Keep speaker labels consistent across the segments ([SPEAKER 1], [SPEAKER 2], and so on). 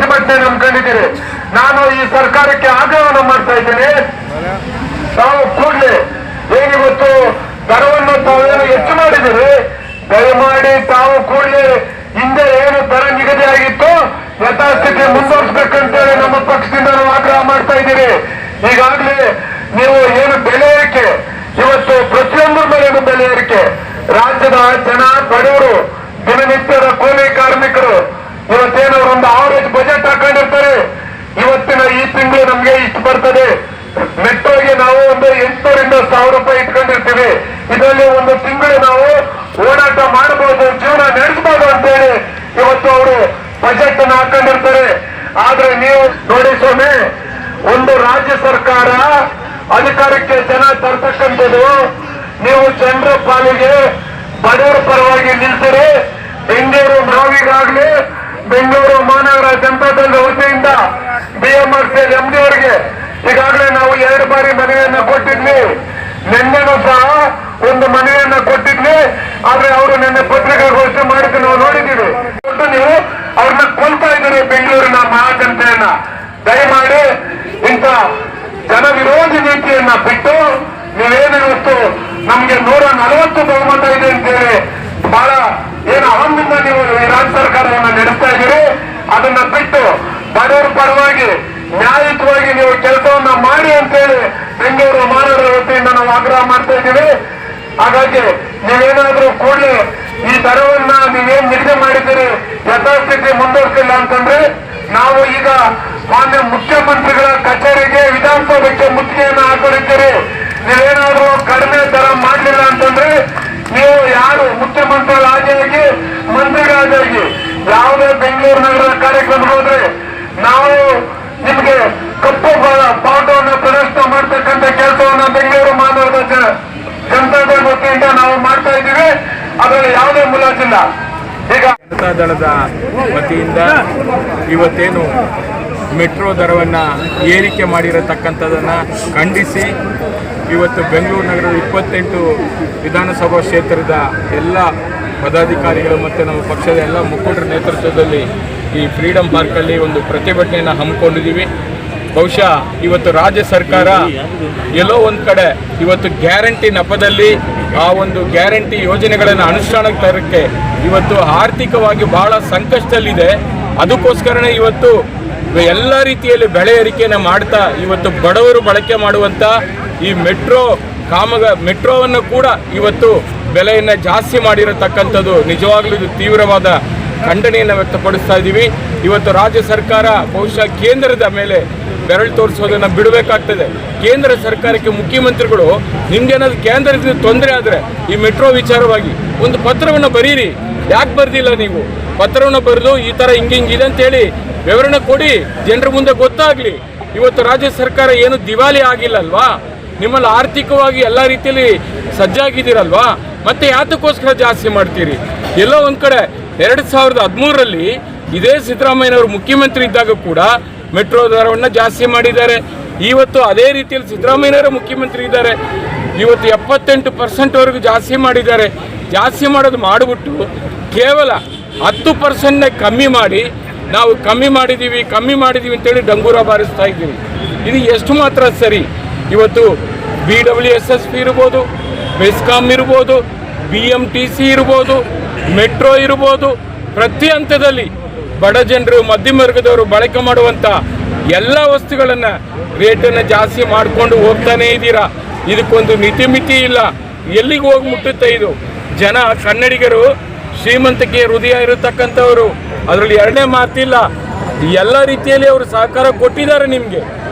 [SPEAKER 1] ಪ್ರತಿಭಟನೆ ನಂಬ್ಕೊಂಡಿದ್ದೀರಿ. ನಾನು ಈ ಸರ್ಕಾರಕ್ಕೆ ಆಗ್ರಹವನ್ನು ಮಾಡ್ತಾ ಇದ್ದೇನೆ, ತಾವು ಕೂಡಲೇ ಏನಿವತ್ತು ದರವನ್ನು ತಾವೇನು ಹೆಚ್ಚು ಮಾಡಿದ್ದೀರಿ, ದಯಮಾಡಿ ತಾವು ಕೂಡಲೇ ಹಿಂದೆ ಏನು ದರ ನಿಗದಿ ಆಗಿತ್ತು ಯಥಾಸ್ಥಿತಿ ಮುಂದುವರಿಸಬೇಕಂತೇಳಿ ನಮ್ಮ ಪಕ್ಷದಿಂದ ನಾವು ಆಗ್ರಹ ಮಾಡ್ತಾ ಇದ್ದೀರಿ. ಈಗಾಗಲೇ ನೀವು ಏನು ಬೆಲೆ ಏರಿಕೆ, ಇವತ್ತು ಪ್ರತಿಯೊಂದರ ಮೇಲೇನು ಬೆಲೆ ಏರಿಕೆ, ರಾಜ್ಯದ ಜನ ಬಡವರು ದಿನನಿತ್ಯದ ಕೂಲಿ ಕಾರ್ಮಿಕರು ಇವತ್ತೇನೋ ಒಂದು ಆವರೇಜ್ ಬಜೆಟ್ ಹಾಕೊಂಡಿರ್ತಾರೆ. ಇವತ್ತಿನ ಈ ತಿಂಗಳು ನಮ್ಗೆ ಇಷ್ಟು ಬರ್ತದೆ, ಮೆಟ್ರೋಗೆ ನಾವು ಒಂದು 800ರಿಂದ 1000 ರೂಪಾಯಿ ಇಟ್ಕೊಂಡಿರ್ತೀವಿ. ಇದರಲ್ಲಿ ಒಂದು ತಿಂಗಳು ನಾವು ಓಡಾಟ ಮಾಡಬಹುದು, ಜೀವನ ನಡೆಸಬಹುದು ಅಂತೇಳಿ ಇವತ್ತು ಅವರು ಬಜೆಟ್ ಅನ್ನು ಹಾಕೊಂಡಿರ್ತಾರೆ. ಆದ್ರೆ ನೀವು ನೋಡಿ ಸ್ವಾಮಿ, ಒಂದು ರಾಜ್ಯ ಸರ್ಕಾರ ಅಧಿಕಾರಕ್ಕೆ ಜನ ತರ್ತಕ್ಕಂಥದ್ದು, ನೀವು ಜನರ ಪಾಲಿಗೆ ಬಡವರ ಪರವಾಗಿ ನಿಲ್ತೀರಿ. ನಾವೀಗಾಗಲೇ ಬೆಂಗಳೂರು ಮಹಾನಗರ ಜನತಾದಳದ ವತಿಯಿಂದ BMRCL MD ಅವರಿಗೆ ಈಗಾಗಲೇ ನಾವು 2 ಬಾರಿ ಮನವಿಯನ್ನ ಕೊಟ್ಟಿದ್ವಿ. ನಿನ್ನೆನೂ ಸಹ ಒಂದು ಮನವಿಯನ್ನ ಕೊಟ್ಟಿದ್ವಿ. ಆದ್ರೆ ಅವರು ನಿನ್ನೆ ಪತ್ರಿಕಾಗೋಷ್ಠಿ ಮಾಡಿದ್ದು ನಾವು ನೋಡಿದ್ದೀವಿ. ನೀವು ಅವ್ರನ್ನ ಕೊಲ್ತಾ ಇದ್ದೀರಿ ಬೆಂಗಳೂರಿನ ಮಹಾಜನತೆಯನ್ನ. ದಯಮಾಡಿ ಇಂಥ ಜನ ವಿರೋಧಿ ನೀತಿಯನ್ನ ಬಿಟ್ಟು ನೀವೇನಿವತ್ತು ನಮ್ಗೆ 140 ಬಹುಮತ ಇದೆ ಅಂತೇಳಿ ಬಹಳ ಏನು ಅಹಂದಿಂದ ನೀವು ಈ ರಾಜ್ಯ ಸರ್ಕಾರವನ್ನು ನಡೆಸ್ತಾ ಇದ್ದೀರಿ. ಅದನ್ನ ಬಿಟ್ಟು ಬಡವರ ಪರವಾಗಿ ನ್ಯಾಯಯುತವಾಗಿ ನೀವು ಕೆಲಸವನ್ನ ಮಾಡಿ ಅಂತೇಳಿ ಬೆಂಗಳೂರು ಮಹಾನಗರ ವತಿಯಿಂದ ನಾವು ಆಗ್ರಹ ಮಾಡ್ತಾ ಇದ್ದೀವಿ. ಹಾಗಾಗಿ ನೀವೇನಾದ್ರೂ ಕೂಡಲೇ ಈ ದರವನ್ನ ನೀವೇನ್ ನಿಗದಿ ಮಾಡಿದ್ದೀರಿ ಯಥಾಸ್ಥಿತಿ ಮುಂದುವರಿಸಿಲ್ಲ ಅಂತಂದ್ರೆ ನಾವು ಈಗ ಮಾನ್ಯ ಮುಖ್ಯಮಂತ್ರಿಗಳ ಕಚೇರಿಗೆ ವಿಧಾನಸೌಧಕ್ಕೆ ಮುತ್ತಿಗೆಯನ್ನು ಹಾಕೊಂಡಿದ್ದೀರಿ. ನೀವೇನಾದ್ರೂ ಕಡಿಮೆ ದರ ಮಾಡಲಿಲ್ಲ ಅಂತಂದ್ರೆ ನೀವು ಯಾರು ಮುಖ್ಯಮಂತ್ರಿಗಳಾಗಿ ಮಂತ್ರಿಗಳಾಗಿ ಯಾವುದೇ ಬೆಂಗಳೂರು ನಗರದ ಕಾರ್ಯಕ್ರಮ ಹೋದ್ರೆ ನಾವು ನಿಮ್ಗೆ ಕಪ್ಪು ಬಾವುಟವನ್ನು ಪ್ರದರ್ಶನ ಮಾಡ್ತಕ್ಕಂಥ ಕೆಲಸವನ್ನ ಬೆಂಗಳೂರು ಮಹಾನಗರದ ಜನತಾದಳ ವತಿಯಿಂದ ನಾವು ಮಾಡ್ತಾ ಇದ್ದೀವಿ. ಅದರಲ್ಲಿ ಯಾವುದೇ ಮುಲಾಜಿಲ್ಲ. ಈಗ
[SPEAKER 2] ಜನತಾದಳದ ವತಿಯಿಂದ ಇವತ್ತೇನು ಮೆಟ್ರೋ ದರವನ್ನು ಏರಿಕೆ ಮಾಡಿರತಕ್ಕಂಥದ್ದನ್ನು ಖಂಡಿಸಿ ಇವತ್ತು ಬೆಂಗಳೂರು ನಗರದ 28 ವಿಧಾನಸಭಾ ಕ್ಷೇತ್ರದ ಎಲ್ಲ ಪದಾಧಿಕಾರಿಗಳು ಮತ್ತು ನಮ್ಮ ಪಕ್ಷದ ಎಲ್ಲ ಮುಖಂಡರ ನೇತೃತ್ವದಲ್ಲಿ ಈ ಫ್ರೀಡಮ್ ಪಾರ್ಕಲ್ಲಿ ಒಂದು ಪ್ರತಿಭಟನೆಯನ್ನು ಹಮ್ಮಿಕೊಂಡಿದ್ದೀವಿ. ಬಹುಶಃ ಇವತ್ತು ರಾಜ್ಯ ಸರ್ಕಾರ ಎಲ್ಲೋ ಒಂದು ಕಡೆ ಇವತ್ತು ಗ್ಯಾರಂಟಿ ನೆಪದಲ್ಲಿ ಆ ಒಂದು ಗ್ಯಾರಂಟಿ ಯೋಜನೆಗಳನ್ನು ಅನುಷ್ಠಾನಕ್ಕೆ ತರೋಕ್ಕೆ ಇವತ್ತು ಆರ್ಥಿಕವಾಗಿ ಬಹಳ ಸಂಕಷ್ಟದಲ್ಲಿದೆ. ಅದಕ್ಕೋಸ್ಕರನೇ ಇವತ್ತು ಎಲ್ಲ ರೀತಿಯಲ್ಲಿ ಬೆಲೆ ಏರಿಕೆಯನ್ನು ಮಾಡ್ತಾ ಇವತ್ತು ಬಡವರು ಬಳಕೆ ಮಾಡುವಂಥ ಈ ಮೆಟ್ರೋವನ್ನು ಕೂಡ ಇವತ್ತು ಬೆಲೆಯನ್ನು ಜಾಸ್ತಿ ಮಾಡಿರತಕ್ಕಂಥದ್ದು ನಿಜವಾಗ್ಲೂ ಇದು ತೀವ್ರವಾದ ಖಂಡನೆಯನ್ನು ವ್ಯಕ್ತಪಡಿಸ್ತಾ ಇದ್ದೀವಿ. ಇವತ್ತು ರಾಜ್ಯ ಸರ್ಕಾರ ಬಹುಶಃ ಕೇಂದ್ರದ ಮೇಲೆ ಬೆರಳು ತೋರಿಸೋದನ್ನು ಬಿಡಬೇಕಾಗ್ತದೆ. ಕೇಂದ್ರ ಸರ್ಕಾರಕ್ಕೆ ಮುಖ್ಯಮಂತ್ರಿಗಳು ನಿಮ್ಗೇನಾದ್ರು ಕೇಂದ್ರದಿಂದ ತೊಂದರೆ ಆದರೆ ಈ ಮೆಟ್ರೋ ವಿಚಾರವಾಗಿ ಒಂದು ಪತ್ರವನ್ನು ಬರೀರಿ. ಯಾಕೆ ಬರ್ದಿಲ್ಲ ನೀವು? ಪತ್ರವನ್ನು ಬರೆದು ಈ ಥರ ಹಿಂಗಿದೆ ಅಂತೇಳಿ ವಿವರಣೆ ಕೊಡಿ, ಜನರ ಮುಂದೆ ಗೊತ್ತಾಗಲಿ. ಇವತ್ತು ರಾಜ್ಯ ಸರ್ಕಾರ ಏನು ದಿವಾಲಿ ಆಗಿಲ್ಲಲ್ವಾ? ನಿಮ್ಮಲ್ಲಿ ಆರ್ಥಿಕವಾಗಿ ಎಲ್ಲ ರೀತಿಯಲ್ಲಿ ಸಜ್ಜಾಗಿದ್ದೀರಲ್ವಾ? ಮತ್ತೆ ಯಾತಕ್ಕೋಸ್ಕರ ಜಾಸ್ತಿ ಮಾಡ್ತೀರಿ? ಎಲ್ಲೋ ಒಂದು ಕಡೆ 2013ರಲ್ಲಿ ಇದೇ ಸಿದ್ದರಾಮಯ್ಯನವರು ಮುಖ್ಯಮಂತ್ರಿ ಇದ್ದಾಗ ಕೂಡ ಮೆಟ್ರೋ ದರವನ್ನು ಜಾಸ್ತಿ ಮಾಡಿದ್ದಾರೆ. ಇವತ್ತು ಅದೇ ರೀತಿಯಲ್ಲಿ ಸಿದ್ದರಾಮಯ್ಯನವರ ಮುಖ್ಯಮಂತ್ರಿ ಇದ್ದಾರೆ, ಇವತ್ತು 78% ಜಾಸ್ತಿ ಮಾಡಿದ್ದಾರೆ. ಜಾಸ್ತಿ ಮಾಡೋದು ಮಾಡಿಬಿಟ್ಟು ಕೇವಲ 10% ಕಮ್ಮಿ ಮಾಡಿ ನಾವು ಕಮ್ಮಿ ಮಾಡಿದ್ದೀವಿ ಅಂತೇಳಿ ಡಂಗೂರ ಬಾರಿಸ್ತಾ ಇದ್ದೀವಿ. ಇದು ಎಷ್ಟು ಮಾತ್ರ ಸರಿ? ಇವತ್ತು BWSSP ಇರ್ಬೋದು, ಬೆಸ್ಕಾಂ ಇರ್ಬೋದು, BMTC ಇರ್ಬೋದು, ಮೆಟ್ರೋ ಇರ್ಬೋದು, ಪ್ರತಿ ಹಂತದಲ್ಲಿ ಬಡ ಜನರು ಮಧ್ಯಮ ವರ್ಗದವರು ಬಳಕೆ ಮಾಡುವಂಥ ಎಲ್ಲ ವಸ್ತುಗಳನ್ನು ರೇಟನ್ನು ಜಾಸ್ತಿ ಮಾಡಿಕೊಂಡು ಹೋಗ್ತಾನೇ ಇದ್ದೀರಾ. ಇದಕ್ಕೊಂದು ಮಿತಿ ಇಲ್ಲ. ಎಲ್ಲಿಗೆ ಹೋಗಿ ಮುಟ್ಟುತ್ತೆ ಇದು? ಜನ ಕನ್ನಡಿಗರು ಶ್ರೀಮಂತಿಕೆ ಹೃದಯ ಇರತಕ್ಕಂಥವರು, ಅದರಲ್ಲಿ ಎರಡನೇ ಮಾತಿಲ್ಲ. ಎಲ್ಲ ರೀತಿಯಲ್ಲಿ ಅವರು ಸಹಕಾರ ಕೊಟ್ಟಿದ್ದಾರೆ ನಿಮಗೆ.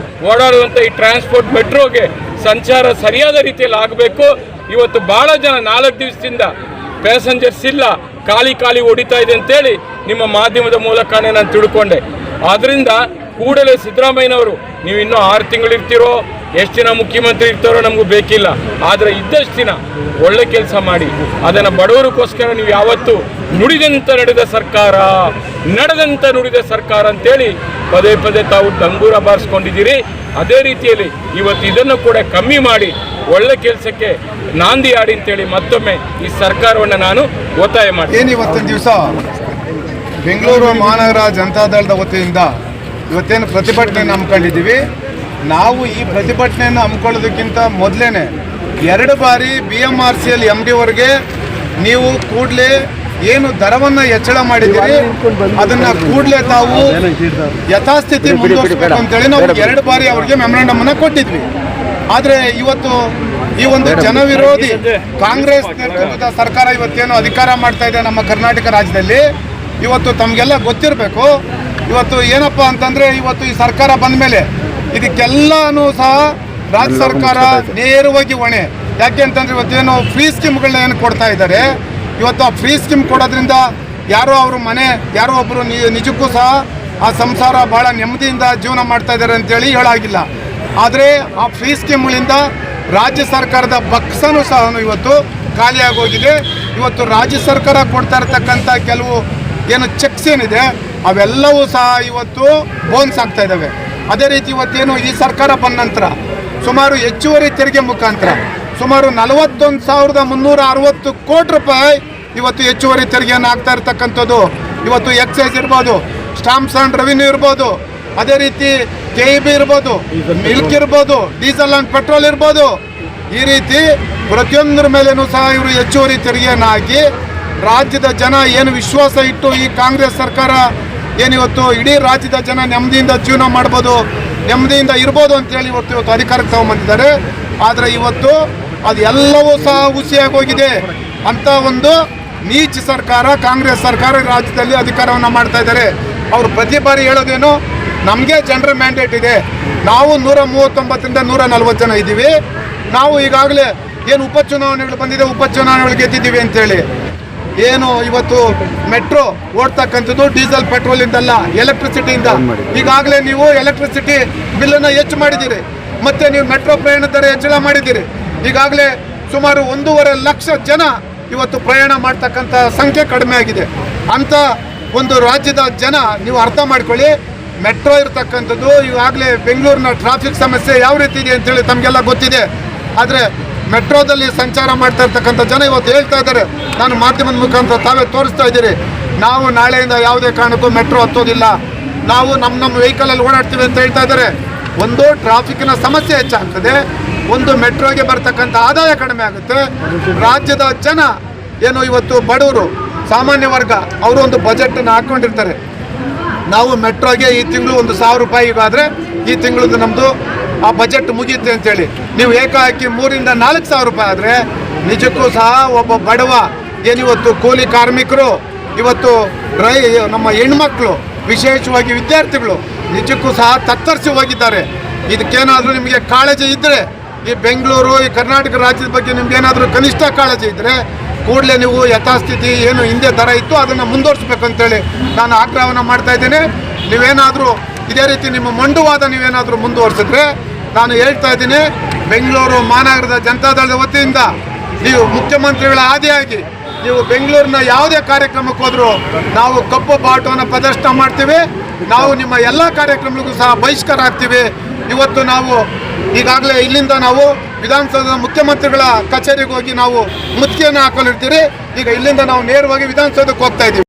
[SPEAKER 2] ಓಡಾಡುವಂಥ ಈ ಟ್ರಾನ್ಸ್ಪೋರ್ಟ್ ಮೆಟ್ರೋಗೆ ಸಂಚಾರ ಸರಿಯಾದ ರೀತಿಯಲ್ಲಿ ಆಗಬೇಕು. ಇವತ್ತು ಭಾಳ ಜನ 4 ದಿವಸದಿಂದ ಪ್ಯಾಸೆಂಜರ್ಸ್ ಇಲ್ಲ, ಖಾಲಿ ಹೊಡಿತಾ ಇದೆ ಅಂತೇಳಿ ನಿಮ್ಮ ಮಾಧ್ಯಮದ ಮೂಲಕನೇ ನಾನು ತಿಳ್ಕೊಂಡೆ. ಆದ್ದರಿಂದ ಕೂಡಲೇ ಸಿದ್ದರಾಮಯ್ಯನವರು ನೀವು ಇನ್ನೂ 6 ತಿಂಗಳಿರ್ತೀರೋ, ಎಷ್ಟು ದಿನ ಮುಖ್ಯಮಂತ್ರಿ ಇರ್ತಾರೋ ನಮಗೂ ಬೇಕಿಲ್ಲ, ಆದರೆ ಇದ್ದಷ್ಟು ದಿನ ಒಳ್ಳೆ ಕೆಲಸ ಮಾಡಿ. ಅದನ್ನು ಬಡವರಿಗೋಸ್ಕರ ನೀವು ಯಾವತ್ತು ನುಡಿದಂತ ನುಡಿದ ಸರ್ಕಾರ ಅಂತೇಳಿ ಪದೇ ತಾವು ಡಂಗೂರ ಬಾರಿಸ್ಕೊಂಡಿದ್ದೀರಿ. ಅದೇ ರೀತಿಯಲ್ಲಿ ಇವತ್ತು ಇದನ್ನು ಕೂಡ ಕಮ್ಮಿ ಮಾಡಿ ಒಳ್ಳೆ ಕೆಲಸಕ್ಕೆ ನಾಂದಿ ಆಡಿ ಅಂತೇಳಿ ಮತ್ತೊಮ್ಮೆ ಈ ಸರ್ಕಾರವನ್ನು ನಾನು ಒತ್ತಾಯ ಮಾಡ್ತೀನಿ.
[SPEAKER 3] ಇವತ್ತಿನ ದಿವಸ ಬೆಂಗಳೂರು ಮಹಾನಗರ ಜನತಾದಳದ ವತಿಯಿಂದ ಇವತ್ತೇನು ಪ್ರತಿಭಟನೆಯನ್ನು ಹಮ್ಮಿಕೊಂಡಿದ್ದೀವಿ. ನಾವು ಈ ಪ್ರತಿಭಟನೆಯನ್ನು ಹಮ್ಮಿಕೊಳ್ಳೋದಕ್ಕಿಂತ ಮೊದಲೇ 2 ಬಾರಿ BMRCL MD ಅವರಿಗೆ ನೀವು ಕೂಡಲೇ ಏನು ದರವನ್ನು ಹೆಚ್ಚಳ ಮಾಡಿದ್ದೀರಿ ಅದನ್ನು ಕೂಡಲೇ ತಾವು ಯಥಾಸ್ಥಿತಿ ಮುಂದುವರಿಸಬೇಕು ಅಂತೇಳಿ ನಾವು 2 ಬಾರಿ ಅವರಿಗೆ ಮೆಮೊರಾಂಡಮನ್ನು ಕೊಟ್ಟಿದ್ವಿ. ಆದರೆ ಇವತ್ತು ಈ ಒಂದು ಜನವಿರೋಧಿ ಕಾಂಗ್ರೆಸ್ ನೇತೃತ್ವದ ಸರ್ಕಾರ ಇವತ್ತೇನು ಅಧಿಕಾರ ಮಾಡ್ತಾ ಇದೆ ನಮ್ಮ ಕರ್ನಾಟಕ ರಾಜ್ಯದಲ್ಲಿ, ಇವತ್ತು ತಮಗೆಲ್ಲ ಗೊತ್ತಿರಬೇಕು. ಇವತ್ತು ಏನಪ್ಪ ಅಂತಂದರೆ ಇವತ್ತು ಈ ಸರ್ಕಾರ ಬಂದ ಮೇಲೆ ಇದಕ್ಕೆಲ್ಲನೂ ಸಹ ರಾಜ್ಯ ಸರ್ಕಾರ ನೇರವಾಗಿ ಹೊಣೆ. ಯಾಕೆ ಅಂತಂದರೆ ಇವತ್ತೇನು ಫ್ರೀ ಸ್ಕೀಮ್ಗಳನ್ನ ಏನು ಕೊಡ್ತಾ ಇದ್ದಾರೆ, ಇವತ್ತು ಆ ಫ್ರೀ ಸ್ಕೀಮ್ ಕೊಡೋದ್ರಿಂದ ಯಾರೋ ಅವ್ರ ಮನೆ ಯಾರೋ ಒಬ್ಬರು ನಿಜಕ್ಕೂ ಸಹ ಆ ಸಂಸಾರ ಭಾಳ ನೆಮ್ಮದಿಯಿಂದ ಜೀವನ ಮಾಡ್ತಾ ಇದ್ದಾರೆ ಅಂತೇಳಿ ಹೇಳಾಗಿಲ್ಲ. ಆದರೆ ಆ ಫ್ರೀ ಸ್ಕೀಮ್ಗಳಿಂದ ರಾಜ್ಯ ಸರ್ಕಾರದ ಬಕ್ಸನೂ ಸಹ ಇವತ್ತು ಖಾಲಿಯಾಗೋಗಿದೆ. ಇವತ್ತು ರಾಜ್ಯ ಸರ್ಕಾರ ಕೊಡ್ತಾ ಇರತಕ್ಕಂಥ ಕೆಲವು ಏನು ಚೆಕ್ಸ್ ಏನಿದೆ ಅವೆಲ್ಲವೂ ಸಹ ಇವತ್ತು ಬೋನ್ಸ್ ಆಗ್ತಾ ಇದ್ದಾವೆ. ಅದೇ ರೀತಿ ಇವತ್ತೇನು ಈ ಸರ್ಕಾರ ಬಂದ ನಂತರ ಸುಮಾರು ಹೆಚ್ಚುವರಿ ತೆರಿಗೆ ಮುಖಾಂತರ ಸುಮಾರು 41,360 ಕೋಟಿ ರೂಪಾಯಿ ಇವತ್ತು ಹೆಚ್ಚುವರಿ ತೆರಿಗೆಯನ್ನು ಆಗ್ತಾ ಇರ್ತಕ್ಕಂಥದ್ದು. ಇವತ್ತು ಎಕ್ಸೈಸ್ ಇರ್ಬೋದು, ಸ್ಟಾಂಪ್ಸ್ ಆ್ಯಂಡ್ ರೆವಿನ್ಯೂ ಇರ್ಬೋದು, ಅದೇ ರೀತಿ KEB ಇರ್ಬೋದು, ಮಿಲ್ಕ್ ಇರ್ಬೋದು, ಡೀಸೆಲ್ ಆ್ಯಂಡ್ ಪೆಟ್ರೋಲ್ ಇರ್ಬೋದು, ಈ ರೀತಿ ಪ್ರತಿಯೊಂದರ ಮೇಲೇನೂ ಸಹ ಇವರು ಹೆಚ್ಚುವರಿ ತೆರಿಗೆಯನ್ನು ಹಾಕಿ ರಾಜ್ಯದ ಜನ ಏನು ವಿಶ್ವಾಸ ಇಟ್ಟು ಈ ಕಾಂಗ್ರೆಸ್ ಸರ್ಕಾರ ಏನಿವತ್ತು ಇಡೀ ರಾಜ್ಯದ ಜನ ನೆಮ್ಮದಿಯಿಂದ ಜೀವನ ಮಾಡ್ಬೋದು, ನೆಮ್ಮದಿಯಿಂದ ಇರ್ಬೋದು ಅಂತೇಳಿ ಇವತ್ತು ಅಧಿಕಾರಕ್ಕೆ ತಗೊಂಬಂದಿದ್ದಾರೆ. ಆದರೆ ಇವತ್ತು ಅದು ಎಲ್ಲವೂ ಸಹ ಹುಸಿಯಾಗಿ ಹೋಗಿದೆ ಅಂತ ಒಂದು ನೀಚ ಸರ್ಕಾರ ಕಾಂಗ್ರೆಸ್ ಸರ್ಕಾರ ರಾಜ್ಯದಲ್ಲಿ ಅಧಿಕಾರವನ್ನು ಮಾಡ್ತಾ ಇದ್ದಾರೆ. ಅವರು ಪ್ರತಿ ಬಾರಿ ಹೇಳೋದೇನು, ನಮಗೆ ಜನರ ಮ್ಯಾಂಡೇಟ್ ಇದೆ, ನಾವು 139ರಿಂದ 140 ಜನ ಇದ್ದೀವಿ, ನಾವು ಈಗಾಗಲೇ ಏನು ಉಪಚುನಾವಣೆಗಳು ಬಂದಿದೆ ಉಪಚುನಾವಣೆಗಳು ಗೆದ್ದಿದ್ದೀವಿ ಅಂತೇಳಿ. ಏನು ಇವತ್ತು ಮೆಟ್ರೋ ಓಡ್ತಕ್ಕಂಥದ್ದು ಡೀಸೆಲ್ ಪೆಟ್ರೋಲಿಂದಲ್ಲ, ಎಲೆಕ್ಟ್ರಿಸಿಟಿಯಿಂದ. ಈಗಾಗಲೇ ನೀವು ಎಲೆಕ್ಟ್ರಿಸಿಟಿ ಬಿಲ್ಲನ್ನು ಹೆಚ್ಚು ಮಾಡಿದ್ದೀರಿ, ಮತ್ತು ನೀವು ಮೆಟ್ರೋ ಪ್ರಯಾಣ ದರ ಹೆಚ್ಚಳ ಮಾಡಿದ್ದೀರಿ. ಈಗಾಗಲೇ ಸುಮಾರು 1.5 ಲಕ್ಷ ಜನ ಇವತ್ತು ಪ್ರಯಾಣ ಮಾಡ್ತಕ್ಕಂಥ ಸಂಖ್ಯೆ ಕಡಿಮೆ ಆಗಿದೆ. ಅಂಥ ಒಂದು ರಾಜ್ಯದ ಜನ ನೀವು ಅರ್ಥ ಮಾಡ್ಕೊಳ್ಳಿ. ಮೆಟ್ರೋ ಇರ್ತಕ್ಕಂಥದ್ದು ಈಗಾಗಲೇ ಬೆಂಗಳೂರಿನ ಟ್ರಾಫಿಕ್ ಸಮಸ್ಯೆ ಯಾವ ರೀತಿ ಇದೆ ಅಂತೇಳಿ ತಮಗೆಲ್ಲ ಗೊತ್ತಿದೆ. ಆದರೆ ಮೆಟ್ರೋದಲ್ಲಿ ಸಂಚಾರ ಮಾಡ್ತಾ ಇರ್ತಕ್ಕಂಥ ಜನ ಇವತ್ತು ಹೇಳ್ತಾ ಇದ್ದಾರೆ, ನಾನು ಮಾಧ್ಯಮದ ಮುಖಾಂತರ ತಾವೇ ತೋರಿಸ್ತಾ ಇದ್ದೀರಿ, ನಾವು ನಾಳೆಯಿಂದ ಯಾವುದೇ ಕಾರಣಕ್ಕೂ ಮೆಟ್ರೋ ಹತ್ತೋದಿಲ್ಲ, ನಾವು ನಮ್ಮ ವೆಹಿಕಲಲ್ಲಿ ಓಡಾಡ್ತೀವಿ ಅಂತ ಹೇಳ್ತಾ ಇದ್ದಾರೆ. ಒಂದು ಟ್ರಾಫಿಕ್ನ ಸಮಸ್ಯೆ ಹೆಚ್ಚಾಗ್ತದೆ, ಒಂದು ಮೆಟ್ರೋಗೆ ಬರ್ತಕ್ಕಂಥ ಆದಾಯ ಕಡಿಮೆ ಆಗುತ್ತೆ. ರಾಜ್ಯದ ಜನ ಏನು ಇವತ್ತು ಬಡವರು ಸಾಮಾನ್ಯ ವರ್ಗ ಅವರು ಒಂದು ಬಜೆಟನ್ನು ಹಾಕ್ಕೊಂಡಿರ್ತಾರೆ, ನಾವು ಮೆಟ್ರೋಗೆ ಈ ತಿಂಗಳು 1,000 ರೂಪಾಯಿಗಾದರೆ ಈ ತಿಂಗಳದ್ದು ನಮ್ಮದು ಆ ಬಜೆಟ್ ಮುಗಿಯುತ್ತೆ ಅಂತೇಳಿ ನೀವು ಏಕಾಏಕಿ 3ರಿಂದ 4,000 ರೂಪಾಯಿ ಆದರೆ ನಿಜಕ್ಕೂ ಸಹ ಒಬ್ಬ ಬಡವ ಏನಿವತ್ತು ಕೂಲಿ ಕಾರ್ಮಿಕರು ಇವತ್ತು ನಮ್ಮ ಹೆಣ್ಮಕ್ಳು ವಿಶೇಷವಾಗಿ ವಿದ್ಯಾರ್ಥಿಗಳು ನಿಜಕ್ಕೂ ಸಹ ತತ್ತರಿಸಿ ಹೋಗಿದ್ದಾರೆ. ಇದಕ್ಕೇನಾದರೂ ನಿಮಗೆ ಕಾಳಜಿ ಇದ್ದರೆ, ಈ ಬೆಂಗಳೂರು ಈ ಕರ್ನಾಟಕ ರಾಜ್ಯದ ಬಗ್ಗೆ ನಿಮ್ಗೇನಾದರೂ ಕನಿಷ್ಠ ಕಾಳಜಿ ಇದ್ದರೆ ಕೂಡಲೇ ನೀವು ಯಥಾಸ್ಥಿತಿ ಏನು ಹಿಂದೆ ದರ ಇತ್ತು ಅದನ್ನು ಮುಂದುವರಿಸಬೇಕು ಅಂತೇಳಿ ನಾನು ಆಗ್ರಹವನ್ನು ಮಾಡ್ತಾ ಇದ್ದೇನೆ. ನೀವೇನಾದರೂ ಇದೇ ರೀತಿ ನಿಮ್ಮ ಮಂಡುವಾದ ನೀವೇನಾದರೂ ಮುಂದುವರಿಸಿದ್ರೆ ನಾನು ಹೇಳ್ತಾ ಇದ್ದೀನಿ, ಬೆಂಗಳೂರು ಮಹಾನಗರದ ಜನತಾದಳದ ವತಿಯಿಂದ ನೀವು ಮುಖ್ಯಮಂತ್ರಿಗಳ ಆದಿಯಾಗಿ ನೀವು ಬೆಂಗಳೂರಿನ ಯಾವುದೇ ಕಾರ್ಯಕ್ರಮಕ್ಕೆ ಹೋದರೂ ನಾವು ಕಪ್ಪು ಬಾಟವನ್ನು ಪ್ರದರ್ಶನ ಮಾಡ್ತೀವಿ. ನಾವು ನಿಮ್ಮ ಎಲ್ಲ ಕಾರ್ಯಕ್ರಮಗಳಿಗೂ ಸಹ ಬಹಿಷ್ಕಾರ ಆಗ್ತೀವಿ. ಇವತ್ತು ನಾವು ಈಗಾಗಲೇ ಇಲ್ಲಿಂದ ನಾವು ವಿಧಾನಸೌಧದ ಮುಖ್ಯಮಂತ್ರಿಗಳ ಕಚೇರಿಗೆ ಹೋಗಿ ನಾವು ಮುತ್ತಿಗೆಯನ್ನು ಹಾಕೊಂಡಿರ್ತೀರಿ. ಈಗ ಇಲ್ಲಿಂದ ನಾವು ನೇರವಾಗಿ ವಿಧಾನಸೌಧಕ್ಕೆ ಹೋಗ್ತಾ ಇದ್ದೀವಿ.